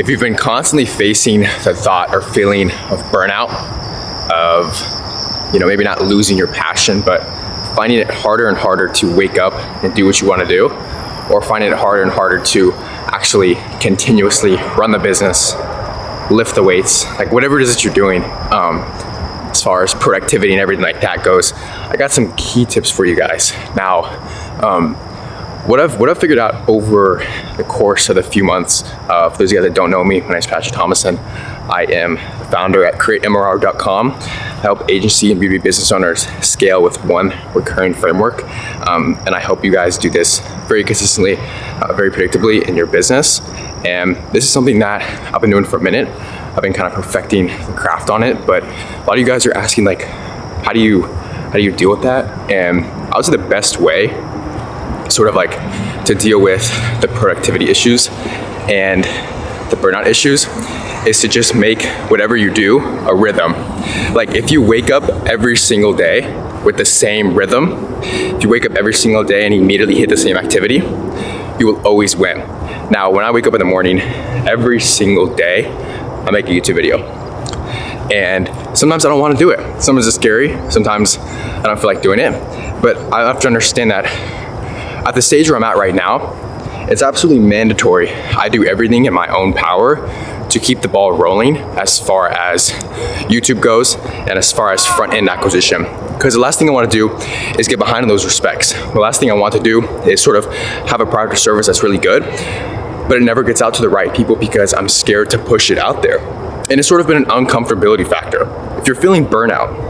If you've been constantly facing the thought or feeling of burnout, of maybe not losing your passion, but finding it harder and harder to wake up and do what you want to do, or finding it harder and harder to actually continuously run the business, lift the weights, like whatever it is that you're doing, as far as productivity and everything like that goes, I got some key tips for you guys. Now, what I've figured out over the course of the few months, for those of you guys that don't know me, my name is Thomason. I am the founder at createmrr.com. I help agency and B2B business owners scale with one recurring framework. And I help you guys do this very consistently, very predictably in your business. And this is something that I've been doing for a minute. I've been kind of perfecting the craft on it, but a lot of you guys are asking like, how do you deal with that? And I would say the best way sort of like to deal with the productivity issues and the burnout issues is to just make whatever you do a rhythm. Like if you wake up every single day with the same rhythm, if you wake up every single day and immediately hit the same activity, you will always win. Now, when I wake up in the morning, every single day, I make a YouTube video. And sometimes I don't want to do it. Sometimes it's scary. Sometimes I don't feel like doing it. But I have to understand that at the stage where I'm at right now, it's absolutely mandatory. I do everything in my own power to keep the ball rolling as far as YouTube goes and as far as front end acquisition. Because the last thing I want to do is get behind in those respects. The last thing I want to do is sort of have a product or service that's really good, but it never gets out to the right people because I'm scared to push it out there. And it's sort of been an uncomfortability factor. If you're feeling burnout,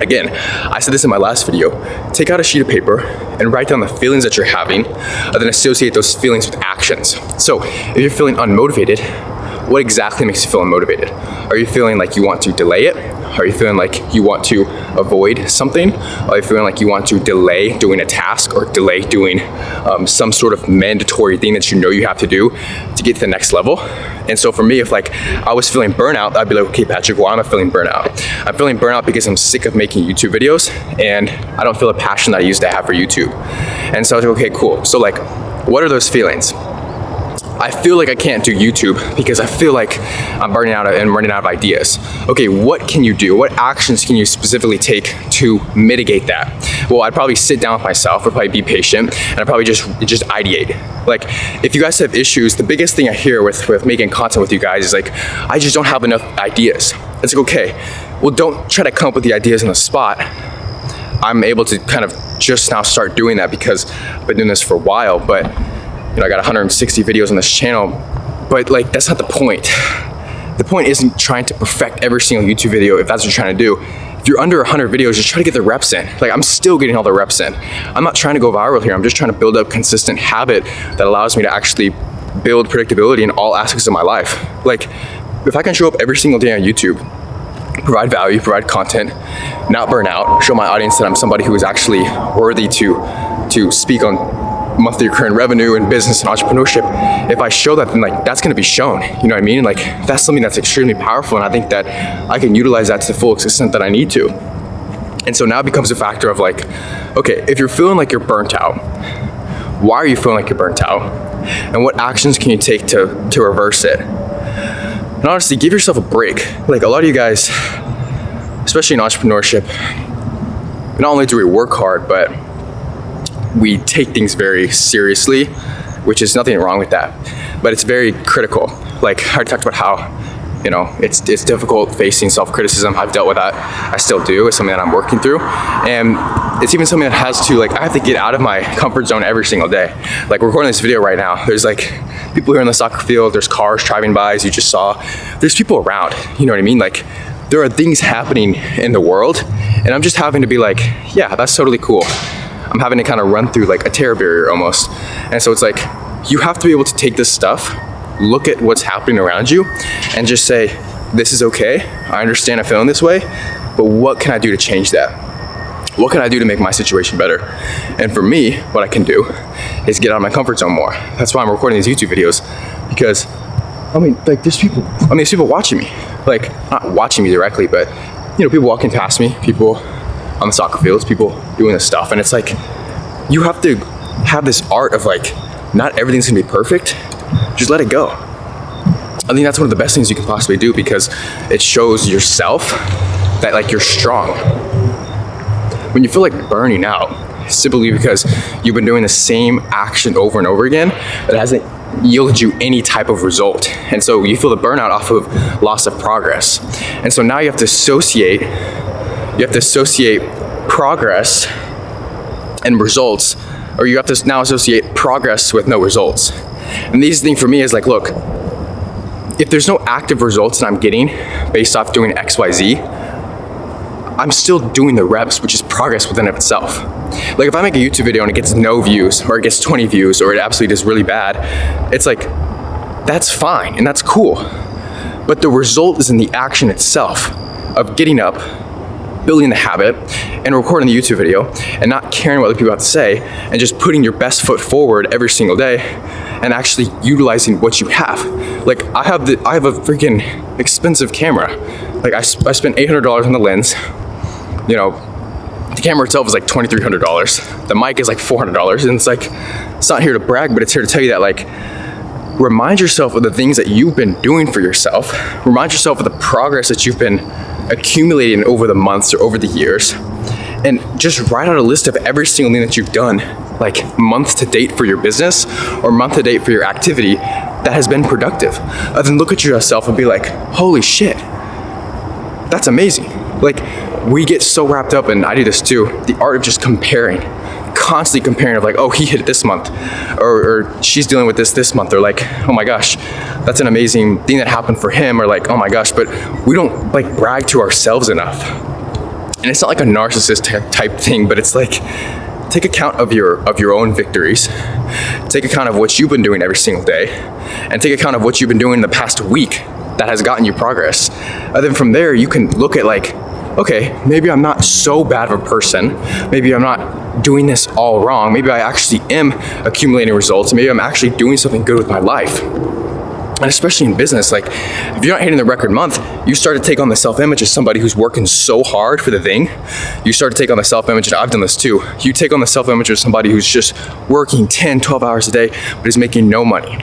again, I said this in my last video, take out a sheet of paper and write down the feelings that you're having, and then associate those feelings with actions. So if you're feeling unmotivated, what exactly makes you feel unmotivated? Are you feeling like you want to delay it? Are you feeling like you want to avoid something? Are you feeling like you want to delay doing a task or delay doing some sort of mandatory thing that you know you have to do to get to the next level? And so for me, if like I was feeling burnout, I'd be like, okay, Patrick, why am I feeling burnout? I'm feeling burnout because I'm sick of making YouTube videos and I don't feel the passion that I used to have for YouTube. And so I was like, okay, cool. So like, what are those feelings? I feel like I can't do YouTube because I feel like I'm running out of ideas. Okay, what can you do? What actions can you specifically take to mitigate that? Well, I'd probably sit down with myself, I'd probably be patient, and I'd probably just ideate. Like, if you guys have issues, the biggest thing I hear with making content with you guys is like, I just don't have enough ideas. It's like, okay, well, don't try to come up with the ideas on the spot. I'm able to kind of just now start doing that because I've been doing this for a while, but I got 160 videos on this channel, but like, that's not the point. The point isn't trying to perfect every single YouTube video if that's what you're trying to do. If you're under 100 videos, just try to get the reps in. Like, I'm still getting all the reps in. I'm not trying to go viral here. I'm just trying to build up consistent habit that allows me to actually build predictability in all aspects of my life. Like, if I can show up every single day on YouTube, provide value, provide content, not burn out, show my audience that I'm somebody who is actually worthy to speak on monthly recurring revenue and business and entrepreneurship. If I show that, then like that's gonna be shown, you know what I mean? Like, that's something that's extremely powerful, and I think that I can utilize that to the full extent that I need to. And so now it becomes a factor of like, okay, if you're feeling like you're burnt out, why are you feeling like you're burnt out? And what actions can you take to reverse it? And honestly, give yourself a break. Like, a lot of you guys, especially in entrepreneurship, not only do we work hard, but we take things very seriously, which is nothing wrong with that, but it's very critical. Like, I already talked about how, it's difficult facing self-criticism. I've dealt with that. I still do. It's something that I'm working through. And it's even something that has to, like, I have to get out of my comfort zone every single day. Like, we're recording this video right now. There's like people here in the soccer field. There's cars driving by, as you just saw. There's people around, you know what I mean? Like, there are things happening in the world, and I'm just having to be like, yeah, that's totally cool. I'm having to kind of run through like a terror barrier almost. And so it's like, you have to be able to take this stuff, look at what's happening around you, and just say, this is okay. I understand I'm feeling this way, but what can I do to change that? What can I do to make my situation better? And for me, what I can do is get out of my comfort zone more. That's why I'm recording these YouTube videos, because there's people watching me. Like, not watching me directly, but people walking past me, people on the soccer fields, people doing this stuff. And it's like, you have to have this art of like, not everything's gonna be perfect, just let it go. I think that's one of the best things you can possibly do, because it shows yourself that like you're strong. When you feel like burning out, simply because you've been doing the same action over and over again, it hasn't yielded you any type of result. And so you feel the burnout off of loss of progress. And so now you have to associate progress and results, or you have to now associate progress with no results. And the easy thing for me is like, look, if there's no active results that I'm getting based off doing XYZ, I'm still doing the reps, which is progress within of itself. Like if I make a YouTube video and it gets no views, or it gets 20 views, or it absolutely does really bad, it's like, that's fine and that's cool. But the result is in the action itself of getting up, building the habit, and recording the YouTube video, and not caring what other people have to say, and just putting your best foot forward every single day, and actually utilizing what you have. Like I have a freaking expensive camera. Like I spent $800 on the lens. You know, the camera itself is like $2,300. The mic is like $400, and it's like, it's not here to brag, but it's here to tell you that, like, remind yourself of the things that you've been doing for yourself. Remind yourself of the progress that you've been accumulating over the months or over the years, and just write out a list of every single thing that you've done, like month to date for your business or month to date for your activity that has been productive. And then look at yourself and be like, holy shit, that's amazing. Like, we get so wrapped up, and I do this too, the art of just comparing, constantly comparing of like, oh, he hit it this month, or she's dealing with this month, or like, oh my gosh, that's an amazing thing that happened for him, or like, oh my gosh, but we don't like brag to ourselves enough. And it's not like a narcissist type thing, but it's like, take account of your own victories, take account of what you've been doing every single day, and take account of what you've been doing in the past week that has gotten you progress. And then from there, you can look at like, okay, maybe I'm not so bad of a person. Maybe I'm not doing this all wrong. Maybe I actually am accumulating results. Maybe I'm actually doing something good with my life. And especially in business, like if you're not hitting the record month, you start to take on the self-image of somebody who's working so hard for the thing. You start to take on the self-image, and I've done this too. You take on the self-image of somebody who's just working 10, 12 hours a day, but is making no money.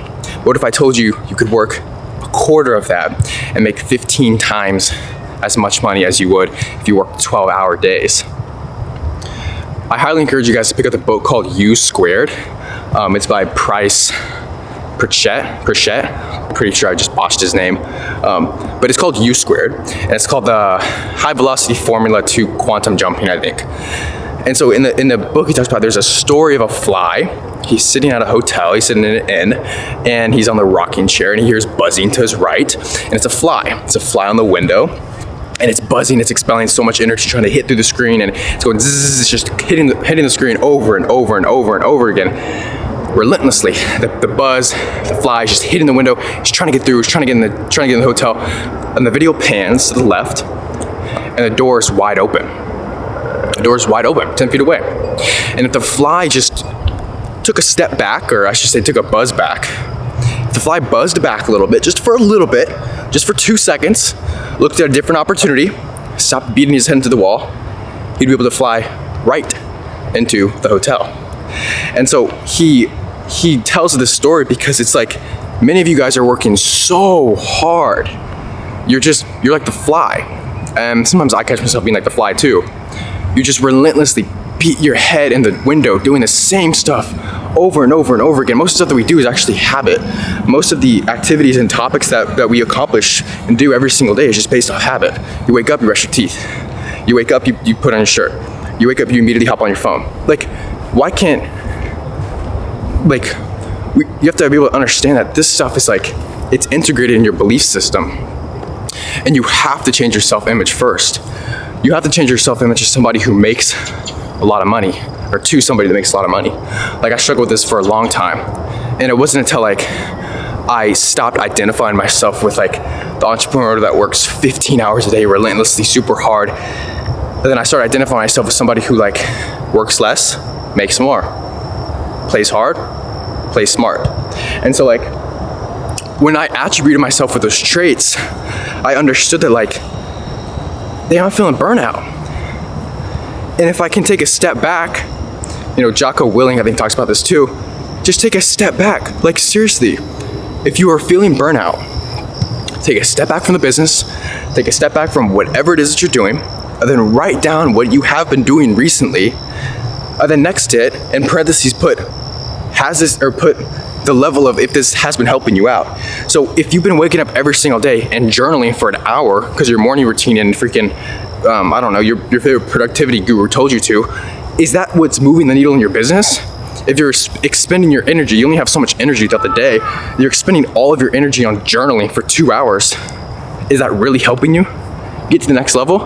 What if I told you you could work a quarter of that and make 15 times as much money as you would if you worked 12-hour days? I highly encourage you guys to pick up the book called U Squared. It's by Price Pritchett. Pretty sure I just botched his name. But it's called U Squared, and it's called the High Velocity Formula to Quantum Jumping, I think. And so in the book, he talks about, there's a story of a fly. He's sitting at a hotel, he's sitting in an inn, and he's on the rocking chair, and he hears buzzing to his right, and it's a fly. It's a fly on the window. And it's buzzing, it's expelling so much energy trying to hit through the screen, and it's going zzz, it's just hitting the screen over and over and over and over again, relentlessly. The buzz, the fly is just hitting the window. He's trying to get through. He's trying to get in the hotel, and the video pans to the left, and the door is wide open. The door is wide open, 10 feet away. And if the fly just took a step back, or I should say, took a buzz back. If the fly buzzed back a little bit, just for a little bit, just for 2 seconds, looked at a different opportunity, stopped beating his head into the wall, he'd be able to fly right into the hotel. And so he tells this story because it's like, many of you guys are working so hard. You're like the fly. And sometimes I catch myself being like the fly too. You just relentlessly beat your head in the window doing the same stuff over and over and over again. Most of the stuff that we do is actually habit. Most of the activities and topics that we accomplish and do every single day is just based off habit. You wake up, you brush your teeth. You wake up, you put on your shirt. You wake up, you immediately hop on your phone. Like, why can't, like, you have to be able to understand that this stuff is like, it's integrated in your belief system. And you have to change your self-image first. You have to change your self-image to somebody who makes a lot of money, or to somebody that makes a lot of money. Like, I struggled with this for a long time. And it wasn't until like I stopped identifying myself with like the entrepreneur that works 15 hours a day relentlessly super hard. And then I started identifying myself with somebody who like works less, makes more, plays hard, plays smart. And so like, when I attributed myself with those traits, I understood that like, I'm feeling burnout. And if I can take a step back, Jocko Willing, I think, talks about this too. Just take a step back. Like, seriously, if you are feeling burnout, take a step back from the business, take a step back from whatever it is that you're doing, and then write down what you have been doing recently, and then next to it, in parentheses, put the level of if this has been helping you out. So if you've been waking up every single day and journaling for an hour because your morning routine and freaking, I don't know, your favorite productivity guru told you to, is that what's moving the needle in your business? If you're expending your energy, you only have so much energy throughout the day, you're expending all of your energy on journaling for 2 hours. Is that really helping you get to the next level?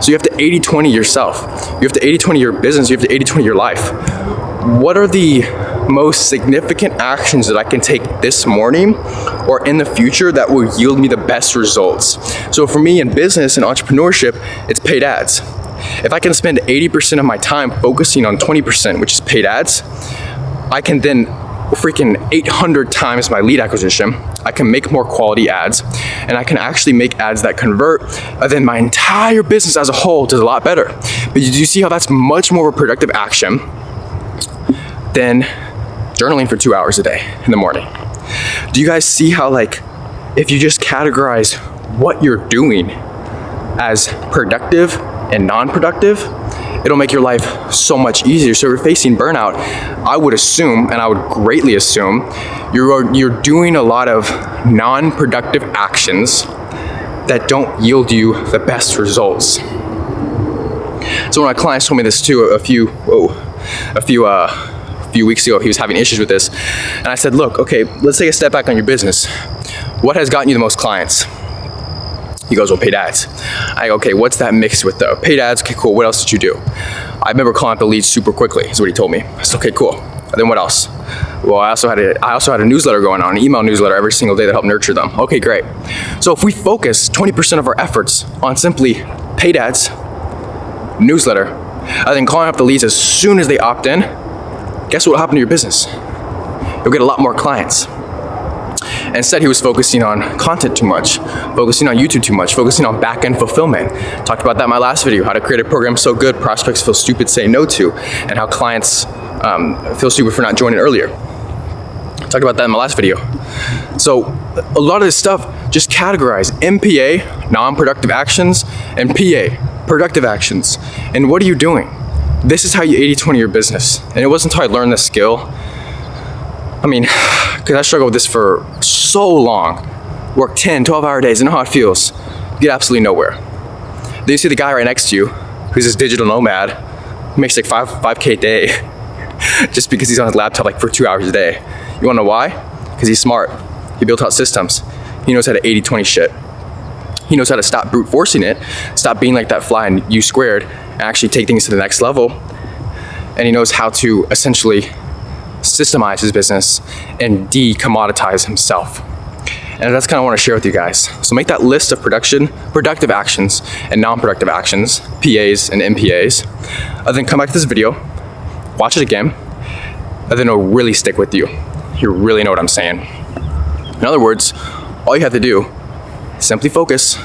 So you have to 80-20 yourself. You have to 80-20 your business. You have to 80-20 your life. What are the most significant actions that I can take this morning or in the future that will yield me the best results? So for me in business and entrepreneurship, it's paid ads. If I can spend 80% of my time focusing on 20%, which is paid ads, I can then freaking 800 times my lead acquisition. I can make more quality ads, and I can actually make ads that convert, and then my entire business as a whole does a lot better. But do you see how that's much more of a productive action than journaling for 2 hours a day in the morning? Do you guys see how, like, if you just categorize what you're doing as productive and non-productive, it'll make your life so much easier. So if you're facing burnout, I would assume, and I would greatly assume, you're doing a lot of non-productive actions that don't yield you the best results. So one of my clients told me this too a few weeks ago. He was having issues with this, and I said, look, okay, let's take a step back on your business. What has gotten you the most clients? He goes, well, paid ads. I go, okay, what's that mixed with though? Paid ads, okay, cool. What else did you do? I remember calling up the leads super quickly, is what he told me. I said, okay, cool. And then what else? Well, I also had a newsletter going on, an email newsletter every single day that helped nurture them. Okay, great. So if we focus 20% of our efforts on simply paid ads, newsletter, and then calling up the leads as soon as they opt in, guess what will happen to your business? You'll get a lot more clients. Instead, he was focusing on content too much, focusing on YouTube too much, focusing on back-end fulfillment. Talked about that in my last video, how to create a program so good prospects feel stupid saying no to, and how clients feel stupid for not joining earlier. Talked about that in my last video. So a lot of this stuff, just categorize MPA, non-productive actions, and PA, productive actions. And what are you doing? This is how you 80-20 your business. And it wasn't until I learned this skill, I mean, because I struggled with this for so long. Work 10, 12-hour days, and know how it feels. Get absolutely nowhere. Then you see the guy right next to you, who's this digital nomad, who makes like 5K a day, just because he's on his laptop like for 2 hours a day. You wanna know why? Because he's smart. He built out systems. He knows how to 80-20 shit. He knows how to stop brute forcing it, stop being like that fly in U squared, and actually take things to the next level. And he knows how to essentially systemize his business and de-commoditize himself. And that's kind of what I want to share with you guys. So make that list of productive actions and non-productive actions, PAs and MPAs, and then come back to this video, watch it again, and then it'll really stick with you. You really know what I'm saying. In other words, all you have to do is simply focus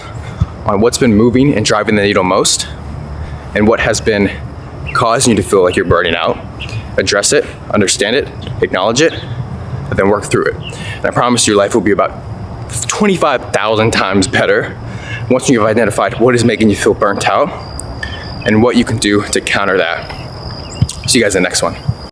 on what's been moving and driving the needle most, and what has been causing you to feel like you're burning out. Address it, understand it, acknowledge it, and then work through it. And I promise your life will be about 25,000 times better once you've identified what is making you feel burnt out and what you can do to counter that. See you guys in the next one.